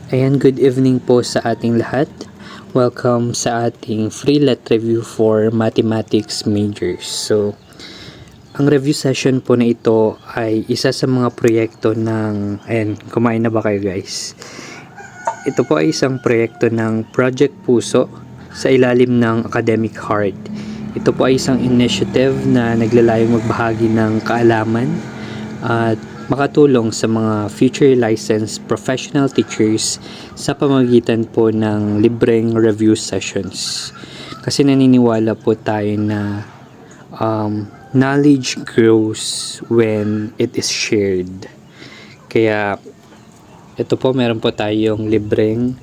Ayan, good evening po sa ating lahat. Welcome sa ating free let review for mathematics majors. So, ang review session po na ito ay isa sa mga proyekto ng... Ayan, kumain na ba kayo guys? Ito po ay isang proyekto ng Project Puso sa ilalim ng Academic Heart. Ito po ay isang initiative na naglalayong magbahagi ng kaalaman at makatulong sa mga future licensed professional teachers sa pamamagitan po ng libreng review sessions. Kasi naniniwala po tayo na knowledge grows when it is shared. Kaya ito po, meron po tayong libreng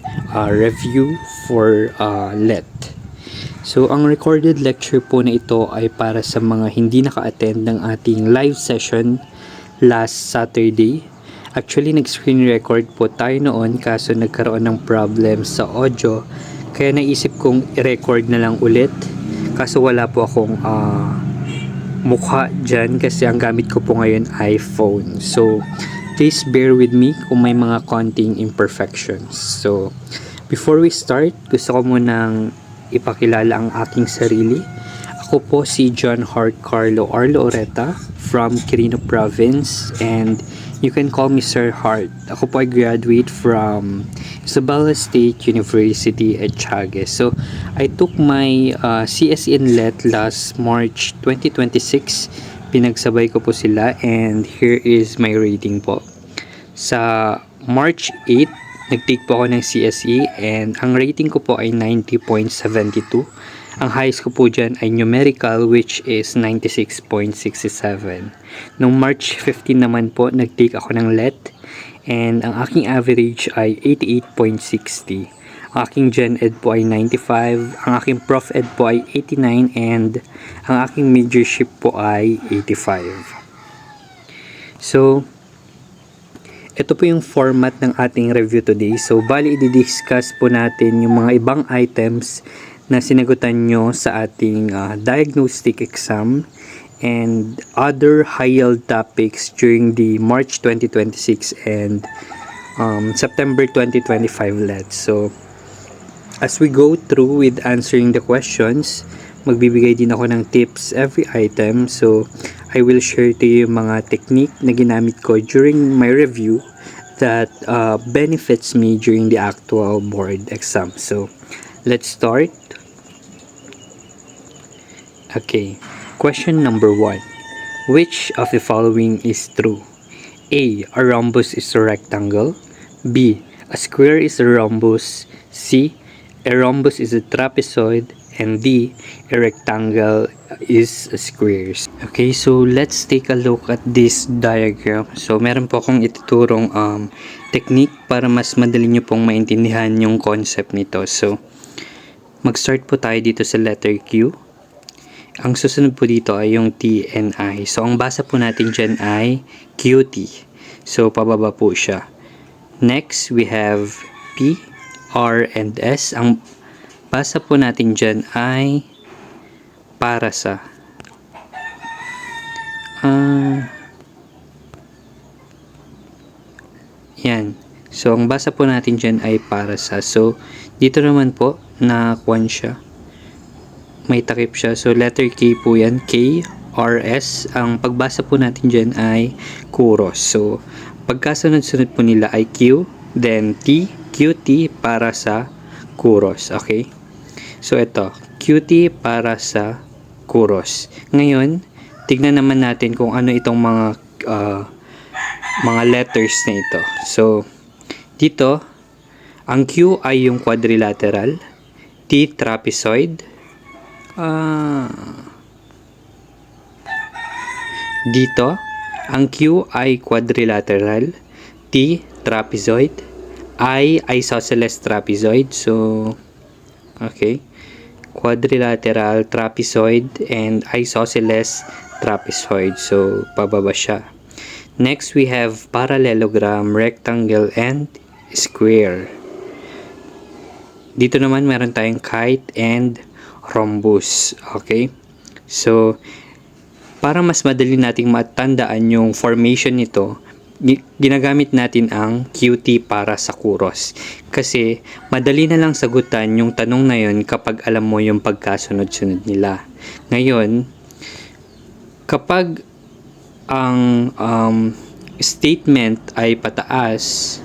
review for let. So, ang recorded lecture po na ito ay para sa mga hindi naka-attend ng ating live session last Saturday. Actually, nag-screen record po tayo noon kaso nagkaroon ng problem sa audio. Kaya naisip kong i-record na lang ulit. Kaso wala po akong mukha dyan kasi ang gamit ko po ngayon iPhone. So, please bear with me kung may mga konting imperfections. So, before we start, gusto ko munang ipakilala ang aking sarili. Ako po si John Hart Carlo Arlo Oreta from Quirino Province, and you can call me Sir Hart. Ako po ay graduate from Isabela State University at Chagues. So, I took my CSE in Let last March 2026. Pinagsabay ko po sila and here is my rating po. Sa March 8, nag-take po ako ng CSE and ang rating ko po ay 90.72. Ang highest ko po dyan ay numerical which is 96.67. Noong March 15 naman po, nag-take ako ng let and ang aking average ay 88.60. Ang aking Gen Ed po ay 95, ang aking Prof Ed po ay 89 and ang aking majorship po ay 85. So, ito po yung format ng ating review today. So, bali i-discuss po natin yung mga ibang items na sinagutan nyo sa ating diagnostic exam and other high-yield topics during the March 2026 and September 2025 LET. So, as we go through with answering the questions, magbibigay din ako ng tips every item. So, I will share to you mga technique na ginamit ko during my review that benefits me during the actual board exam. So, let's start. Okay, question number 1. Which of the following is true? A. A rhombus is a rectangle. B. A square is a rhombus. C. A rhombus is a trapezoid. And D. A rectangle is a square. Okay, so let's take a look at this diagram. So, meron po akong ituturong technique para mas madali nyo pong maintindihan yung concept nito. So, mag-start po tayo dito sa letter Q. Ang susunod po dito ay yung T and I. So, ang basa po natin dyan ay QT. So, pababa po siya. Next, we have P, R, and S. Ang basa po natin dyan ay para sa. Yan. So, ang basa po natin dyan ay para sa. So, dito naman po, nakakuan siya. May takip siya. So, letter K po yan. K, R, S. Ang pagbasa po natin dyan ay kuros. So, pagkasunod-sunod po nila ay Q, then T, QT para sa kuros. Okay? So, ito. QT para sa kuros. Ngayon, tignan naman natin kung ano itong mga letters na ito. So, dito, ang Q ay yung quadrilateral. T, trapezoid. Dito, ang Q ay quadrilateral, T, trapezoid, I, isosceles trapezoid. So, okay. Quadrilateral, trapezoid, and isosceles trapezoid. So, pababa siya. Next, we have parallelogram, rectangle, and square. Dito naman, meron tayong kite and rhombus. Okay? So, para mas madali nating matandaan yung formation nito, ginagamit natin ang QT para sa kuros. Kasi madali na lang sagutan yung tanong na yun kapag alam mo yung pagkasunod-sunod nila. Ngayon, kapag ang statement ay pataas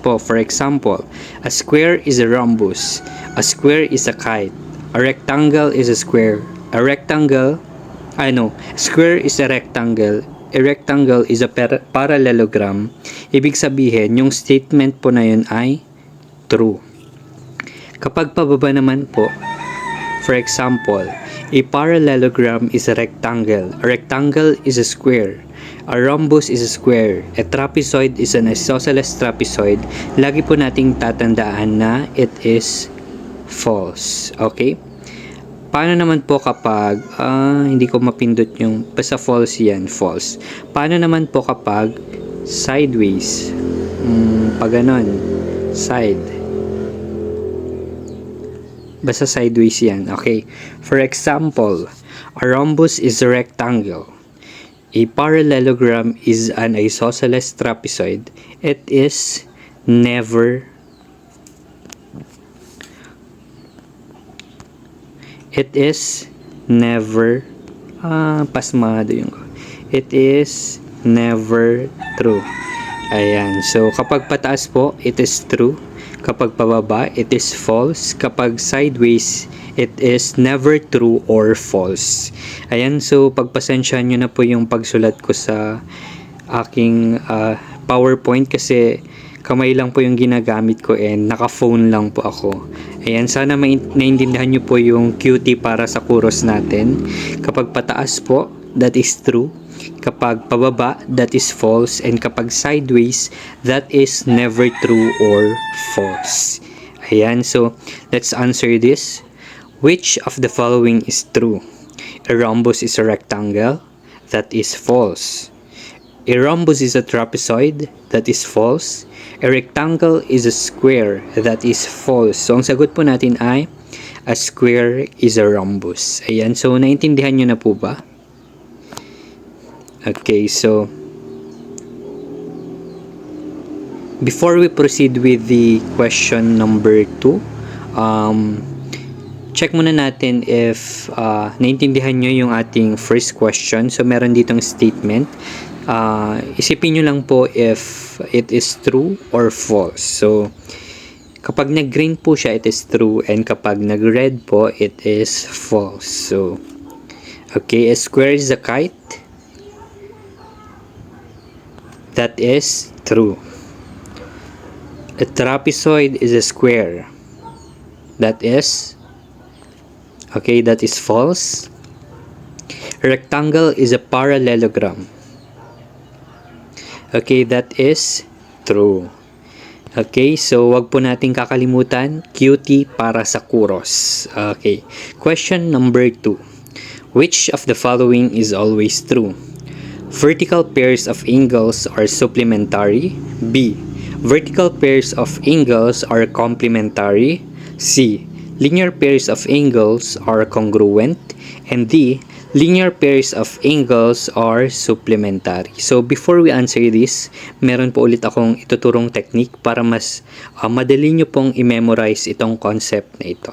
po. For example, a square is a rhombus, a square is a kite, a rectangle is a square, square is a rectangle is a parallelogram. Ibig sabihin, yung statement po na yun ay true. Kapag pababa naman po, for example, a parallelogram is a rectangle is a square, a rhombus is a square, a trapezoid is an isosceles trapezoid, lagi po nating tatandaan na it is false. Okay? Paano naman po kapag, hindi ko mapindot yung, basta false yan, false. Paano naman po kapag sideways? Pag ganon, side. Basta sideways yan, okay? For example, a rhombus is a rectangle. A parallelogram is an isosceles trapezoid. It is never pasmado yung it is never true. Ayan, so kapag pataas po, it is true. Kapag pababa, it is false. Kapag sideways, it is never true or false. Ayan, so pagpasensyahan nyo na po yung pagsulat ko sa aking PowerPoint kasi kamay lang po yung ginagamit ko and naka-phone lang po ako. Ayan, sana naintindihan nyo po yung QT para sa kuros natin. Kapag pataas po, that is true. Kapag pababa, that is false. And kapag sideways, that is never true or false. Ayan, so let's answer this. Which of the following is true? A rhombus is a rectangle. That is false. A rhombus is a trapezoid. That is false. A rectangle is a square. That is false. So, ang sagot po natin ay a square is a rhombus. Ayan. So, naintindihan nyo na po ba? Okay. So, before we proceed with the question number 2, check muna natin if naintindihan nyo yung ating first question. So, meron ditong statement. Isipin nyo lang po if it is true or false. So, kapag nag-green po siya, it is true. And kapag nag-red po, it is false. So, okay, a square is a kite. That is true. A trapezoid is a square. That is false. A rectangle is a parallelogram. Okay, that is true. Okay, so wag po nating kakalimutan, QT para sa kuros. Okay, question number 2. Which of the following is always true? Vertical pairs of angles are supplementary. B. Vertical pairs of angles are complementary. C. Linear pairs of angles are congruent. And D. Linear pairs of angles are supplementary. So, before we answer this, meron po ulit akong ituturong technique para mas madali nyo pong i-memorize itong concept na ito.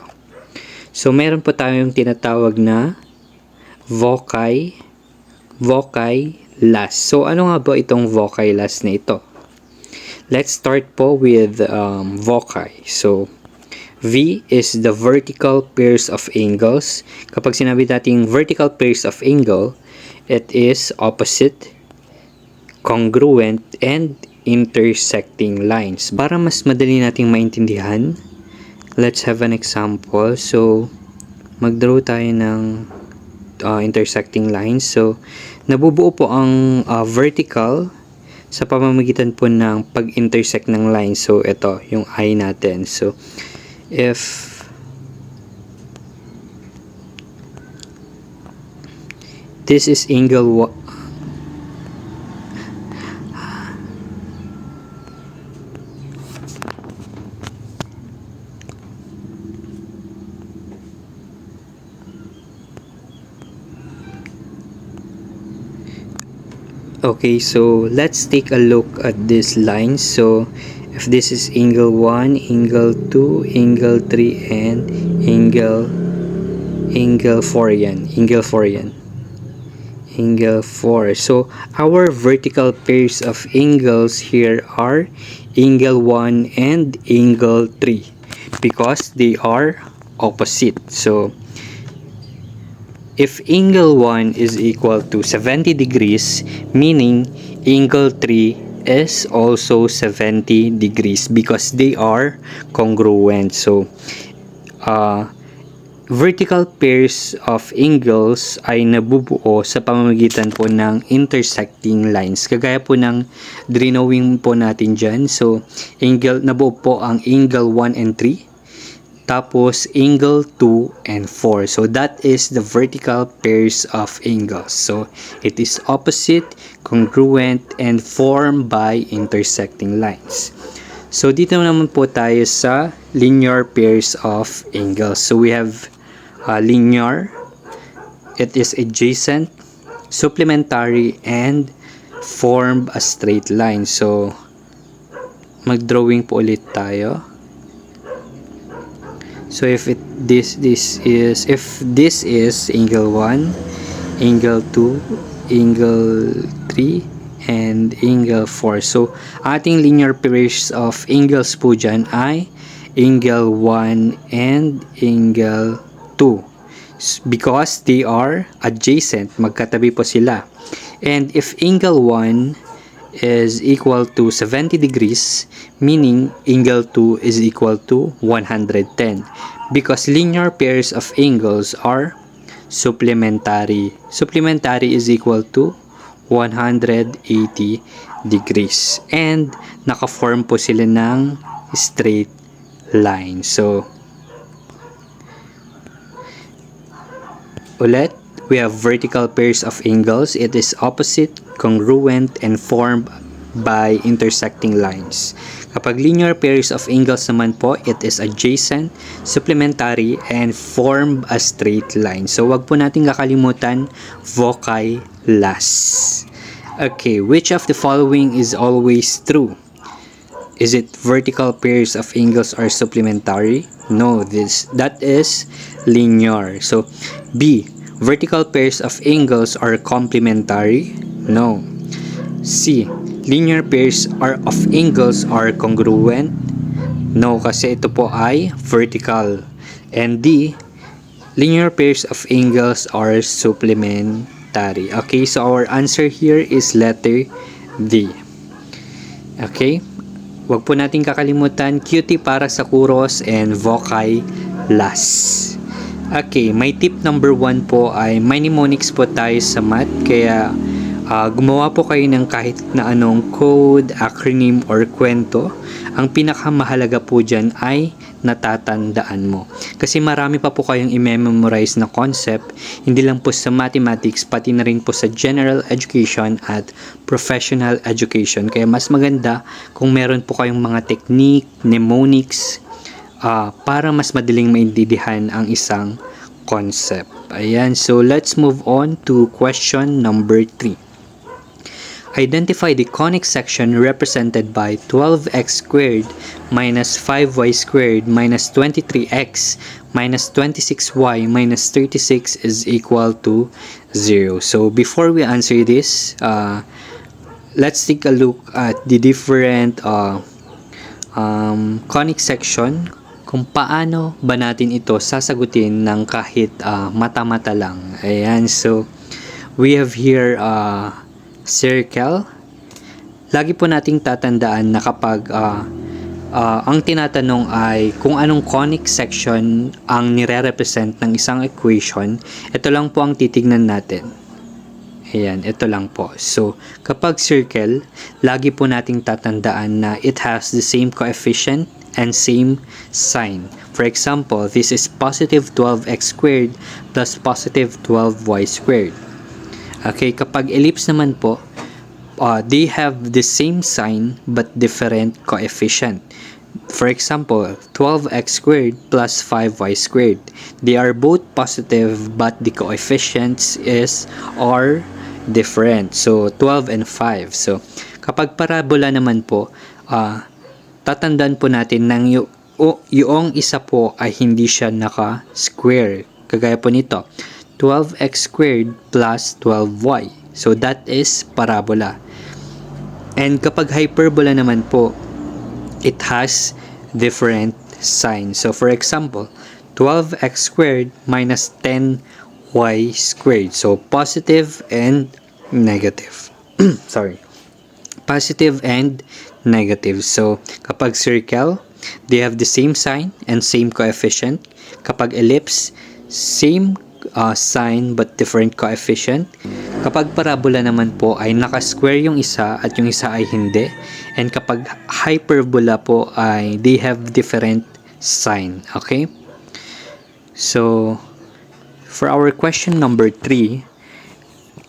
So, meron po tayong tinatawag na voci last. So, ano nga ba itong voci last na ito? Let's start po with voci. So, V is the vertical pairs of angles. Kapag sinabi natin vertical pairs of angle, it is opposite, congruent, and intersecting lines. Para mas madali nating maintindihan, let's have an example. So, mag-draw tayo ng intersecting lines. So, nabubuo po ang vertical sa pamamagitan po ng pag-intersect ng lines. So, ito, yung eye natin. So, if this is angle Okay, so let's take a look at this line. So if this is angle 1, angle 2, angle 3, and angle 4 yan. Angle 4 yan. Angle 4. So our vertical pairs of angles here are angle 1 and angle 3 because they are opposite. So if angle 1 is equal to 70 degrees, meaning angle 3 is also 70 degrees because they are congruent. So, vertical pairs of angles ay nabubuo sa pamamagitan po ng intersecting lines. Kagaya po ng drawing po natin dyan. So, nabuo po ang angle 1 and 3. Tapos angle 2 and 4. So that is the vertical pairs of angles. So it is opposite, congruent, and formed by intersecting lines. So dito naman po tayo sa linear pairs of angles. So we have linear, it is adjacent, supplementary, and form a straight line. So mag-drawing po ulit tayo. So if this is angle 1, angle 2, angle 3, and angle 4. So ating linear pairs of angles po dyan ay angle 1 and angle 2 because they are adjacent, magkatabi po sila. And if angle 1 is equal to 70 degrees, meaning angle 2 is equal to 110 because linear pairs of angles are supplementary. Supplementary is equal to 180 degrees and naka-form po sila ng straight line. So ulit, we have vertical pairs of angles. It is opposite, congruent, and formed by intersecting lines. Kapag linear pairs of angles naman po, it is adjacent, supplementary, and form a straight line. So wag po natin kakalimutan voci last. Okay, which of the following is always true? Is it vertical pairs of angles are supplementary? No, that is linear. So B, vertical pairs of angles are complementary? No. C, linear pairs of angles are congruent? No, kasi ito po ay vertical. And D, linear pairs of angles are supplementary. Okay, so our answer here is letter D. Okay, wag po natin kakalimutan QT para sa kuros and voci last. Okay, my tip number 1 po ay mnemonics po tayo sa math. Kaya gumawa po kayo ng kahit na anong code, acronym, or kwento. Ang pinakamahalaga po dyan ay natatandaan mo. Kasi marami pa po kayong i-memorize na concept, hindi lang po sa mathematics, pati na rin po sa general education at professional education. Kaya mas maganda kung meron po kayong mga technique, mnemonics, para mas madaling maintindihan ang isang concept. Ayan, so let's move on to question number 3. Identify the conic section represented by 12x squared minus 5y squared minus 23x minus 26y minus 36 is equal to 0. So before we answer this, let's take a look at the different conic section, kung paano ba natin ito sasagutin ng kahit mata-mata lang. Ayan, so we have here circle. Lagi po nating tatandaan na kapag ang tinatanong ay kung anong conic section ang nire-represent ng isang equation, ito lang po ang titignan natin. Ayan, ito lang po. So, kapag circle, lagi po nating tatandaan na it has the same coefficient and same sign. For example, this is positive 12x squared plus positive 12y squared. Okay, kapag ellipse naman po, they have the same sign but different coefficient. For example, 12x squared plus 5y squared. They are both positive but the coefficients are different. So, 12 and 5. So, kapag parabola naman po, tatandaan po natin nang yung isa po ay hindi siya naka-square. Kagaya po nito, 12x squared plus 12y. So, that is parabola. And kapag hyperbola naman po, it has different signs. So, for example, 12x squared minus 10y squared. So, positive and negative. Sorry. Positive and negative. So, kapag circle, they have the same sign and same coefficient. Kapag ellipse, same sign but different coefficient. Kapag parabola naman po ay naka-square yung isa at yung isa ay hindi. And kapag hyperbola po ay they have different sign. Okay? So, for our question number 3,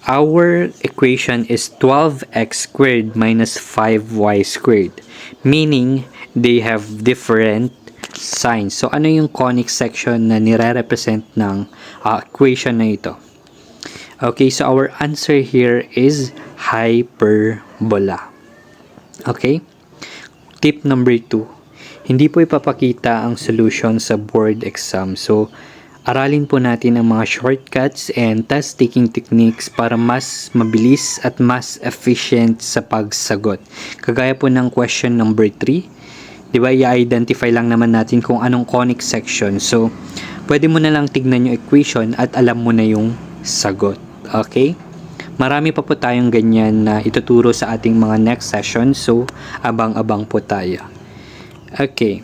our equation is 12x squared minus 5y squared. Meaning, they have different signs. So, ano yung conic section na nire-represent ng equation na ito? Okay, so our answer here is hyperbola. Okay? Tip number 2. Hindi po ipapakita ang solution sa board exam. So, aralin po natin ang mga shortcuts and test-taking techniques para mas mabilis at mas efficient sa pagsagot. Kagaya po ng question number 3, di ba, i-identify lang naman natin kung anong conic section. So, pwede mo na lang tignan yung equation at alam mo na yung sagot. Okay? Marami pa po tayong ganyan na ituturo sa ating mga next session. So, abang-abang po tayo. Okay.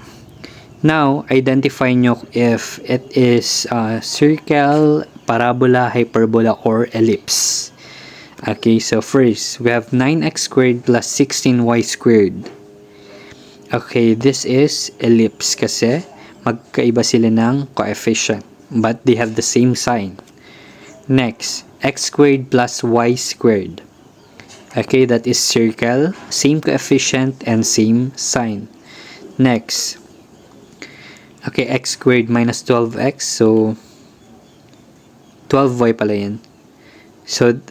Now, identify nyo if it is circle, parabola, hyperbola, or ellipse. Okay, so first, we have 9x squared plus 16y squared. Okay, this is ellipse kasi magkaiba sila ng coefficient, but they have the same sign. Next, x squared plus y squared. Okay, that is circle, same coefficient and same sign. Next, okay, x squared minus 12x. So, 12y pala yan. So,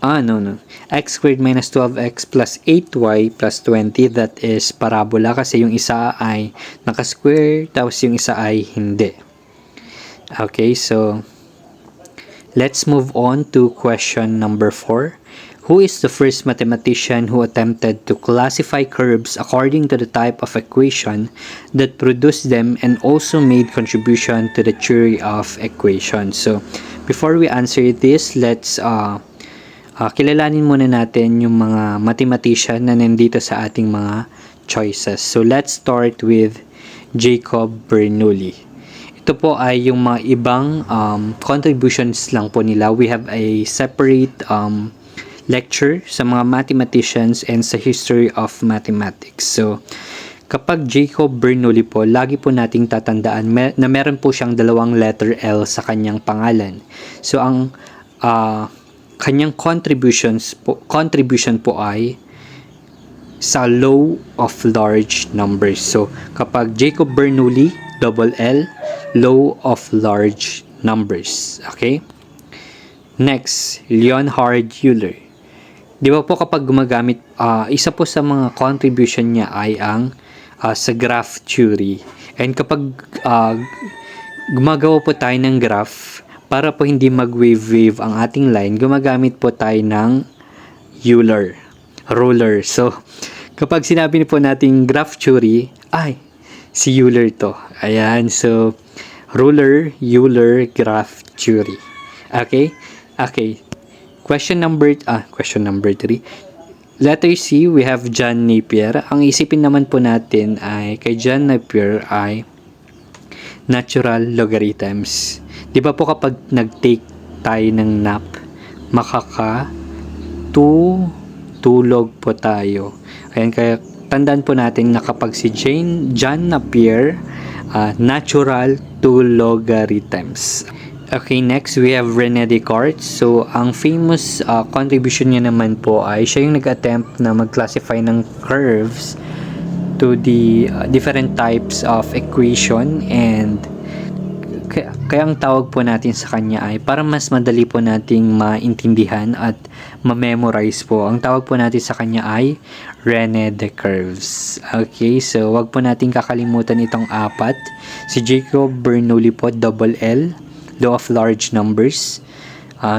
no. X squared minus 12x plus 8y plus 20. That is parabola kasi yung isa ay naka-square tapos yung isa ay hindi. Okay, so, let's move on to question number 4. Who is the first mathematician who attempted to classify curves according to the type of equation that produced them and also made contribution to the theory of equations? So, before we answer this, let's kilalanin muna natin yung mga mathematician na nandito sa ating mga choices. So, let's start with Jacob Bernoulli. Ito po ay yung mga ibang contributions lang po nila. We have a separate lecture sa mga mathematicians and sa history of mathematics. So, kapag Jacob Bernoulli po, lagi po nating tatandaan na meron po siyang dalawang letter L sa kanyang pangalan. So, ang kanyang contribution po ay sa law of large numbers. So, kapag Jacob Bernoulli, double L, law of large numbers. Okay? Next, Leonhard Euler. Di ba po kapag gumagamit, isa po sa mga contribution niya ay ang sa graph theory. And kapag gumagawa po tayo ng graph, para po hindi mag-wave ang ating line, gumagamit po tayo ng Euler, ruler. So, kapag sinabi po natin graph theory, ay, si Euler to. Ayan, so, ruler, Euler, graph theory. Okay? Okay. Question number 3. Letter C, we have John Napier. Ang isipin naman po natin ay kay John Napier ay natural logarithms. Di ba po kapag nag-take tayo ng nap, makakatulog po tayo. Ayan, kaya tandaan po natin na kapag si John Napier, natural 2 logarithms. Okay, next we have René Descartes. So, ang famous contribution niya naman po ay siya yung nag-attempt na mag-classify ng curves to the different types of equation, and kaya ang tawag po natin sa kanya ay para mas madali po nating maintindihan at ma-memorize po. Ang tawag po natin sa kanya ay René de Curves. Okay, so wag po natin kakalimutan itong apat. Si Jacob Bernoulli po, double L, law of large numbers.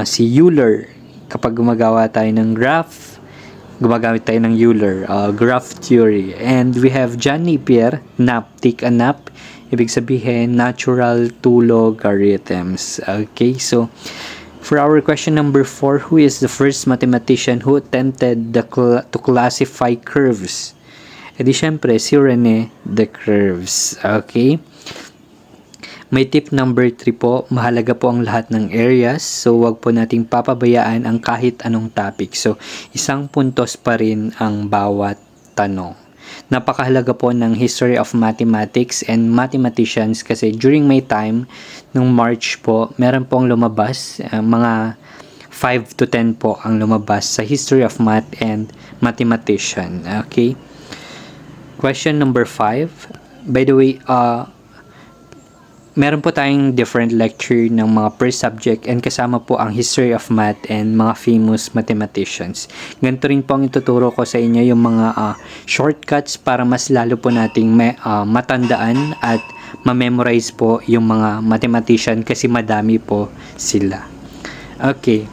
Si Euler, kapag gumagawa tayo ng graph, gumagamit tayo ng Euler, graph theory. And we have John Napier, nap, take a nap. Ibig sabihin, natural two logarithms. Okay, so for our question number 4, who is the first mathematician who attempted to classify curves? E di syempre, si René de Curves. Okay? May tip number 3 po, mahalaga po ang lahat ng areas. So, wag po nating papabayaan ang kahit anong topic. So, isang puntos pa rin ang bawat tanong. Napakahalaga po ng history of mathematics and mathematicians kasi during my time, nung March po, meron pong lumabas, mga 5 to 10 po ang lumabas sa history of math and mathematician. Okay? Question number 5. By the way, meron po tayong different lecture ng mga per subject and kasama po ang history of math and mga famous mathematicians. Ganito rin po ang ituturo ko sa inyo yung mga shortcuts para mas lalo po nating matandaan at ma-memorize po yung mga mathematician kasi madami po sila. Okay.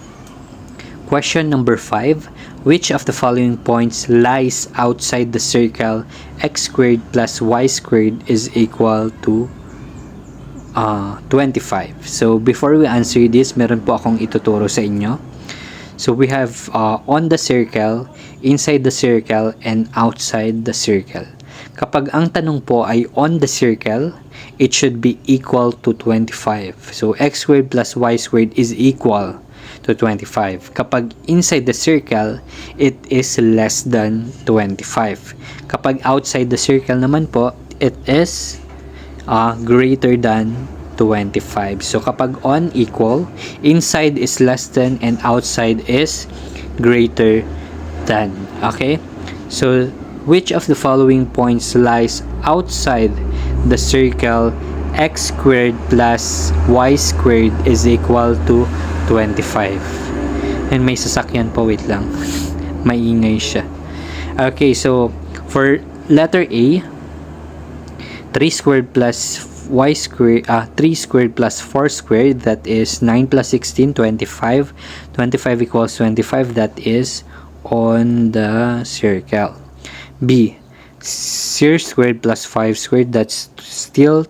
Question number 5. Which of the following points lies outside the circle x squared plus y squared is equal to 25. So, before we answer this, meron po akong ituturo sa inyo. So, we have on the circle, inside the circle, and outside the circle. Kapag ang tanong po ay on the circle, it should be equal to 25. So, x squared plus y squared is equal to 25. Kapag inside the circle, it is less than 25. Kapag outside the circle naman po, it is greater than 25. So, kapag on, equal, inside is less than, and outside is greater than. Okay? So, which of the following points lies outside the circle x squared plus y squared is equal to 25? And may sasakyan po, wait lang. Maingay siya. Okay, so, for letter A, 3 squared plus y squared, 3 squared plus 4 squared, that is 9 plus 16, 25. 25 equals 25, that is on the circle. B, c squared plus 5 squared, that's still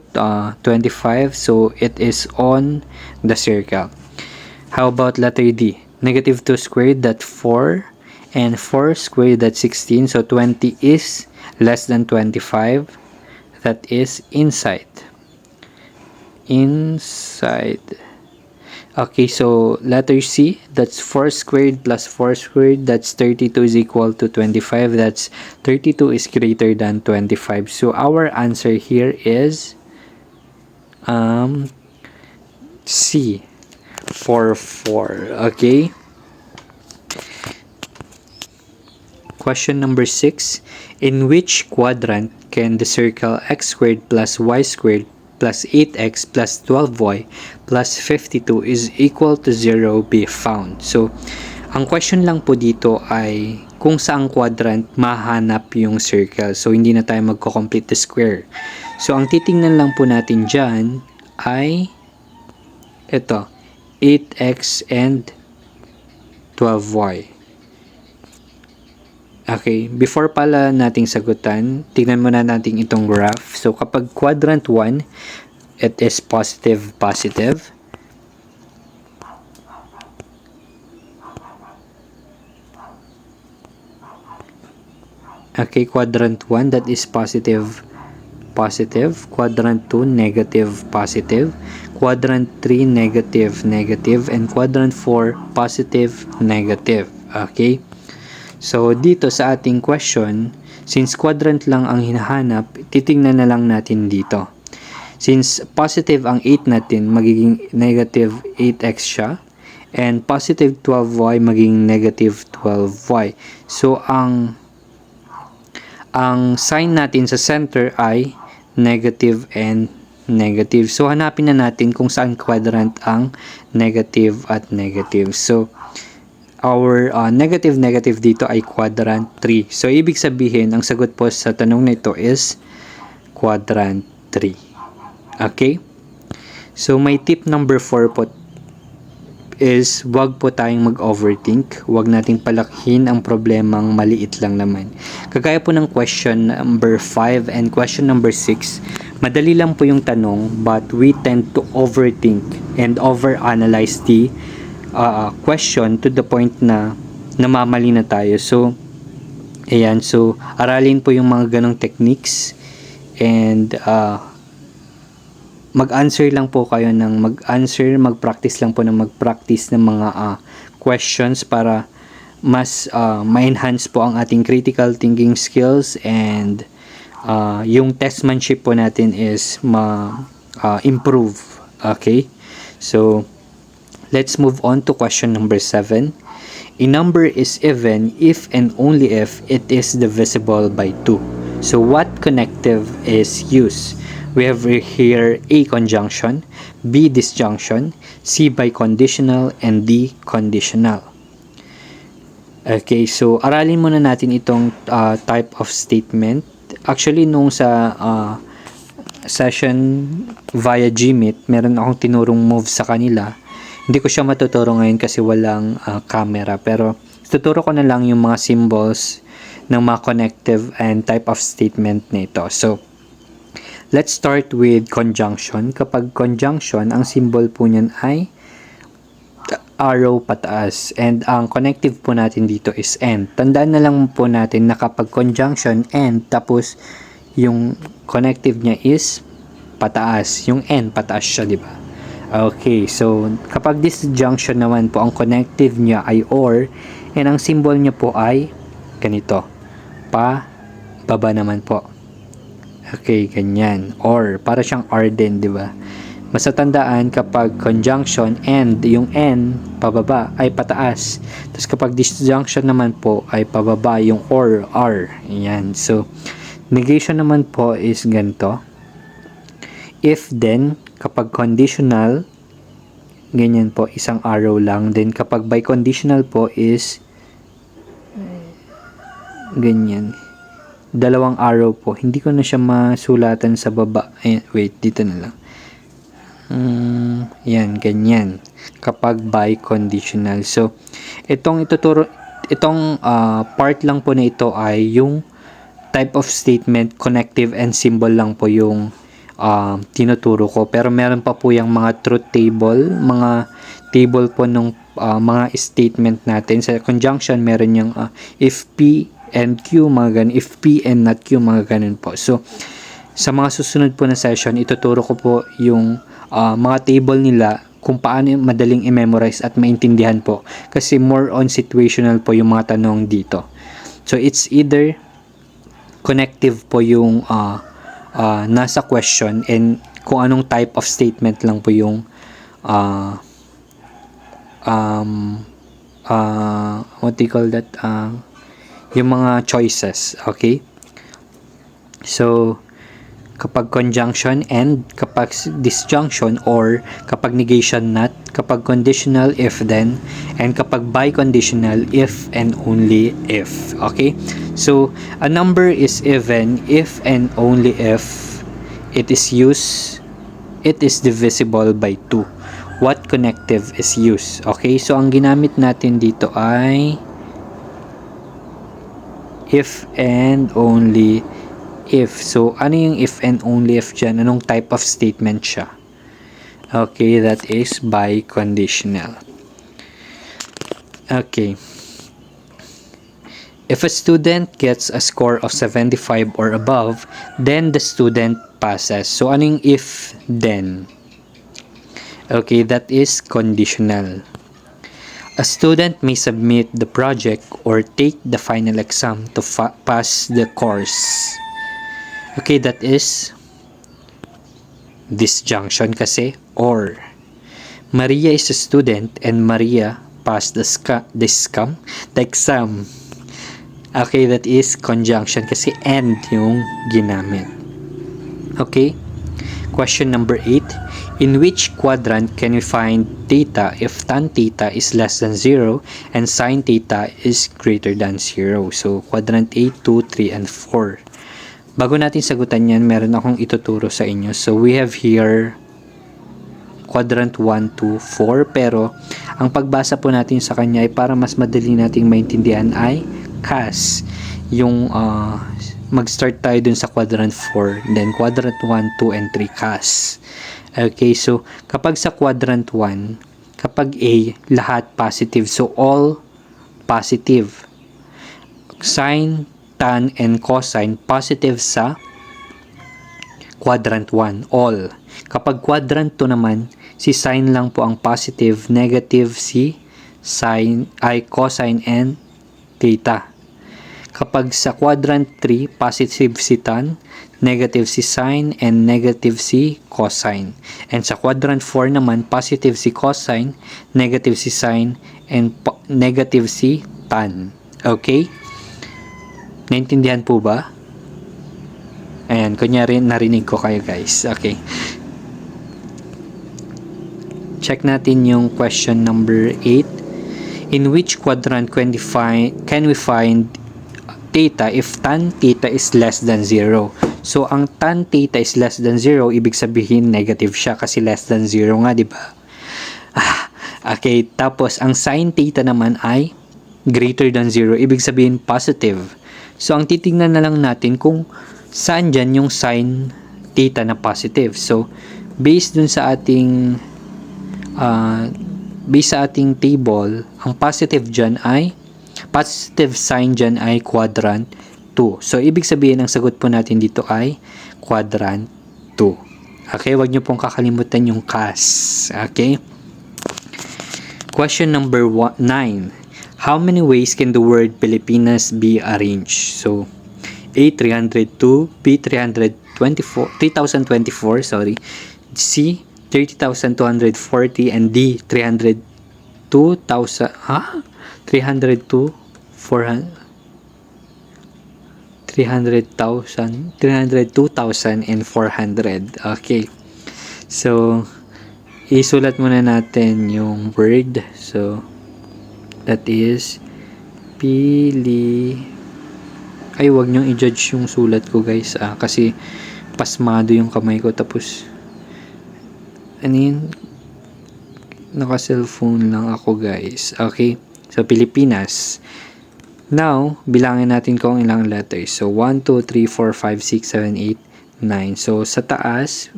25, so it is on the circle. How about letter D? Negative 2 squared, that's 4, and 4 squared, that's 16, so 20 is less than 25. That is inside. Okay, so letter C, that's 4 squared plus 4 squared, that's 32 is equal to 25. That's 32 is greater than 25. So our answer here is C, 4. Okay. Question number 6. In which quadrant can the circle x squared plus y squared plus 8x plus 12y plus 52 is equal to 0 be found? So, ang question lang po dito ay kung saang quadrant mahanap yung circle. So, hindi na tayo magko-complete the square. So, ang titingnan lang po natin dyan ay ito, 8x and 12y. Okay, before pala nating sagutan, tingnan muna natin itong graph. So, kapag quadrant 1, it is positive. Okay, quadrant 1, that is positive. Quadrant 2, negative, positive. Quadrant 3, negative, and quadrant 4, positive, negative. Okay? So, dito sa ating question, since quadrant lang ang hinahanap, titingnan na lang natin dito. Since positive ang 8 natin, magiging negative 8x siya. And positive 12y, magiging negative 12y. So, ang sign natin sa center ay negative and negative. So, hanapin na natin kung saan quadrant ang negative at negative. So, our negative dito ay quadrant 3. So, ibig sabihin, ang sagot po sa tanong na ito is quadrant 3. Okay? So, may tip number 4 po is wag po tayong mag-overthink. Wag nating palakihin ang problemang maliit lang naman. Kagaya po ng question number 5 and question number 6, madali lang po yung tanong but we tend to overthink and overanalyze the question to the point na namamali na tayo. So, ayan. So, aralin po yung mga ganong techniques and mag-answer lang po kayo ng mag-practice lang po ng mag-practice ng mga questions para mas ma-enhance po ang ating critical thinking skills and yung testmanship po natin is ma-improve. Okay? So, let's move on to question number 7. A number is even if and only if it is divisible by 2. So, what connective is used? We have here A conjunction, B disjunction, C biconditional, and D conditional. Okay, so aralin muna natin itong type of statement. Actually, nung sa session via Gmeet, meron akong tinurong move sa kanila. Hindi ko siya matuturo ngayon kasi walang camera. Pero tuturo ko na lang yung mga symbols ng mga connective and type of statement nito. So, let's start with conjunction. Kapag conjunction, ang symbol po niyan ay arrow pataas. And ang connective po natin dito is and. Tandaan na lang po natin na kapag conjunction and, tapos yung connective niya is pataas. Yung and, pataas siya, di ba? Okay, so kapag disjunction naman po, ang connective niya ay or, and ang symbol niya po ay ganito. Baba naman po. Okay, ganyan. Or, para siyang R din, di ba? Basta tandaan kapag conjunction and, yung N, pababa, ay pataas. Tapos kapag disjunction naman po, ay pababa, yung or, R. Ayan. So, negation naman po is ganito. If then, kapag conditional, ganyan po, isang arrow lang. Then, kapag biconditional po is ganyan. Dalawang arrow po. Hindi ko na siya masulatan sa baba. Ayan, wait, dito na lang. Yan, ganyan. Kapag biconditional. So, itong part lang po na ito ay yung type of statement, connective and symbol lang po yung tinuturo ko. Pero meron pa po yung mga truth table, mga table po ng mga statement natin. Sa conjunction, meron yung if P and Q, mga ganun. If P and not Q, mga ganun po. So, sa mga susunod po na session, ituturo ko po yung mga table nila kung paano madaling i-memorize at maintindihan po. Kasi more on situational po yung mga tanong dito. So, it's either connective po yung nasa question and kung anong type of statement lang po yung what do you call that? Yung mga choices, okay? So, kapag conjunction and, kapag disjunction or, kapag negation not, kapag conditional if then, and kapag biconditional if and only if, okay? So, a number is even if and only if it is divisible by 2. What connective is used? Okay, so ang ginamit natin dito ay if and only if. So, ano yung if and only if dyan? Anong type of statement siya? Okay, that is biconditional. Okay. If a student gets a score of 75 or above, then the student passes. So, ano yung if then? Okay, that is conditional. A student may submit the project or take the final exam to pass the course. Okay, that is disjunction kasi or. Maria is a student and Maria passed the exam. Okay, that is conjunction kasi and yung ginamit. Okay? Question number 8. In which quadrant can we find theta if tan theta is less than 0 and sin theta is greater than 0? So, quadrant 8, 2, 3, and 4. Bago natin sagutan yan, meron akong ituturo sa inyo. So, we have here quadrant 1, 2, 4. Pero, ang pagbasa po natin sa kanya ay para mas madali nating maintindihan ay CAS. Yung mag-start tayo dun sa quadrant 4, then quadrant 1, 2, and 3 CAS. Okay, so kapag sa quadrant 1, kapag A, lahat positive, so all positive. Sine, tan, and cosine, positive sa quadrant 1, all. Kapag quadrant 2 naman, si sine lang po ang positive, negative si sine, cosine, and theta. Kapag sa quadrant 3, positive si tan, negative si sine, and negative si cosine. And sa quadrant 4 naman, positive si cosine, negative si sine, and negative si tan. Okay? Naintindihan po ba? Ayan, kunyari narinig ko kayo guys. Okay. Check natin yung question number 8. In which quadrant can we find theta if tan theta is less than 0? So, ang tan theta is less than 0, ibig sabihin negative siya kasi less than 0 nga, di ba? Okay, tapos ang sin theta naman ay greater than 0, ibig sabihin positive. So, ang titingnan na lang natin kung saan dyan yung sin theta na positive. So, based dun sa ating table, ang positive sign dyan ay quadrant 2. So, ibig sabihin, ang sagot po natin dito ay quadrant 2. Okay, wag nyo pong kakalimutan yung CAS. Okay? Question number 9. How many ways can the word Pilipinas be arranged? So, A, 302, B, 3024, sorry, C, 30,240, and D, 302,400. Okay. So, isulat muna natin yung word. So, that is ay, wag niyong i-judge yung sulat ko guys. Kasi pasmado yung kamay ko. Tapos, ano yun? Naka-cellphone lang ako guys. Okay? So, Pilipinas. Now, bilangin natin kung ilang letters. So, 1, 2, 3, 4, 5, 6, 7, 8, 9. So, sa taas,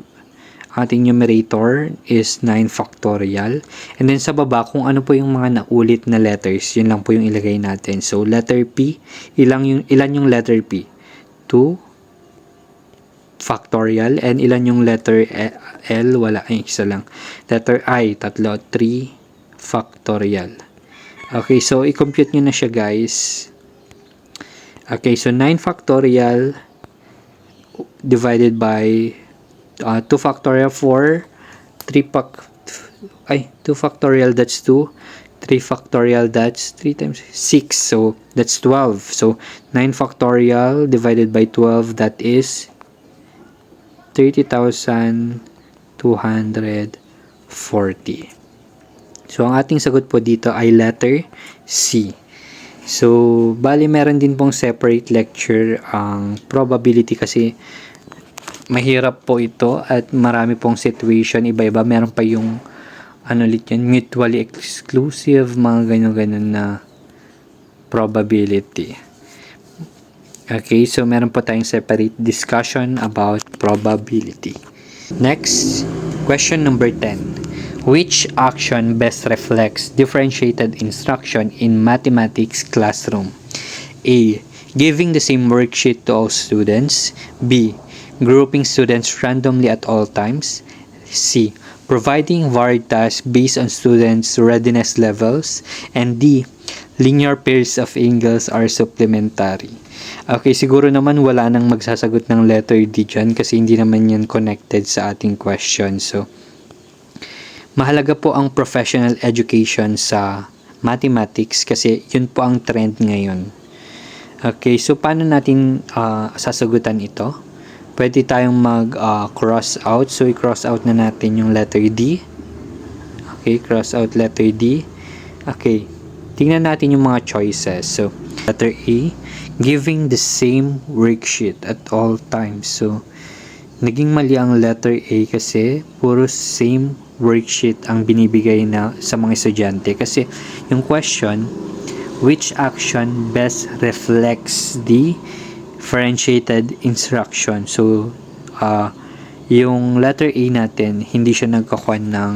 ating numerator is 9 factorial. And then sa baba, kung ano po yung mga naulit na letters, yun lang po yung ilagay natin. So, letter P, ilan yung letter P? 2 factorial. And ilan yung letter L? Wala, isa lang. Letter I, 3 factorial. Okay, so i-compute nyo na siya guys. Okay, so 9 factorial divided by 2 factorial 4, 2 factorial that's 2, 3 factorial that's 3 times 6, so that's 12. So 9 factorial divided by 12, that is 30,240. So ang ating sagot po dito ay letter C. So bali meron din pong separate lecture ang probability kasi mahirap po ito at marami pong situation, iba-iba. Meron pa yung mutually exclusive, mga ganyan-ganyan na probability. Okay, so meron po tayong separate discussion about probability. Next, question number 10. Which action best reflects differentiated instruction in mathematics classroom? A. Giving the same worksheet to all students. B. Grouping students randomly at all times. C. Providing varied tasks based on students' readiness levels. And D. Linear pairs of angles are supplementary. Okay, siguro naman wala nang magsasagot ng letter D dyan kasi hindi naman yan connected sa ating question. So, mahalaga po ang professional education sa mathematics kasi yun po ang trend ngayon. Okay, so paano natin sasagutan ito? pwede tayong mag cross out. So, i-cross out na natin yung letter D. Okay, cross out letter D. Okay, tingnan natin yung mga choices. So, letter A, giving the same worksheet at all times. So, naging mali ang letter A kasi puro same worksheet ang binibigay na sa mga estudyante. Kasi yung question, which action best reflects the differentiated instruction? So, yung letter A natin, hindi siya nagkakuha ng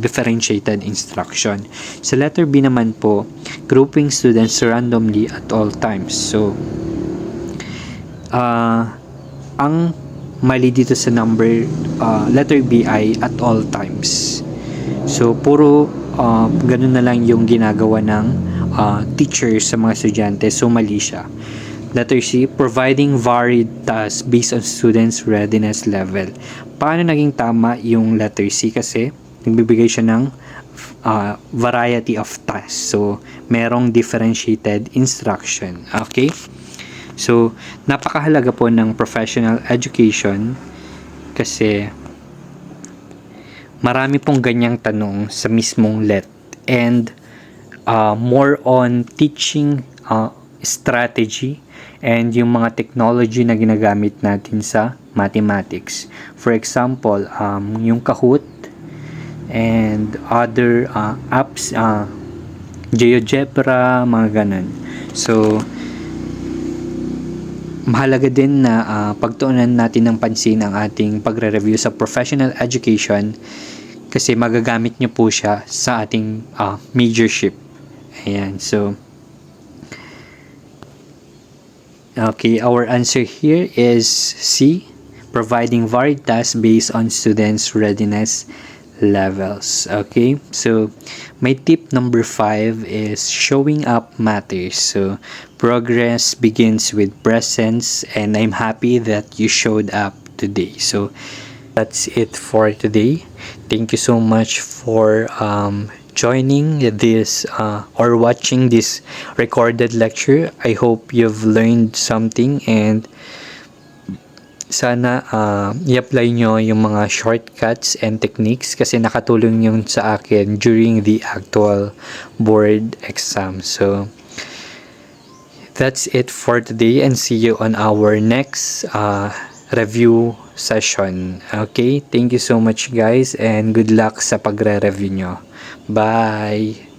differentiated instruction. Sa letter B naman po, grouping students randomly at all times. So, ang mali dito sa letter B ay at all times. So, puro ganun na lang yung ginagawa ng teacher sa mga estudyante. So, mali siya. Letter C, providing varied tasks based on students' readiness level. Paano naging tama yung letter C? Kasi nagbibigay siya ng variety of tasks. So, merong differentiated instruction. Okay? So, napakahalaga po ng professional education kasi marami pong ganyang tanong sa mismong LET and more on teaching strategy and yung mga technology na ginagamit natin sa mathematics. For example, yung Kahoot and other apps, GeoGebra, mga ganun. So, mahalaga din na pagtuunan natin ng pansin ang ating pagre-review sa professional education kasi magagamit nyo po siya sa ating majorship. Ayan, so okay, our answer here is C, providing varied tasks based on students' readiness levels. Okay, so my tip number 5 is showing up matters. So progress begins with presence, and I'm happy that you showed up today. So that's it for today. Thank you so much for joining this or watching this recorded lecture. I hope you've learned something and sana i-apply nyo yung mga shortcuts and techniques kasi nakatulong yun sa akin during the actual board exam. So that's it for today and see you on our next review session. Okay, thank you so much guys and good luck sa pagre-review nyo. Bye!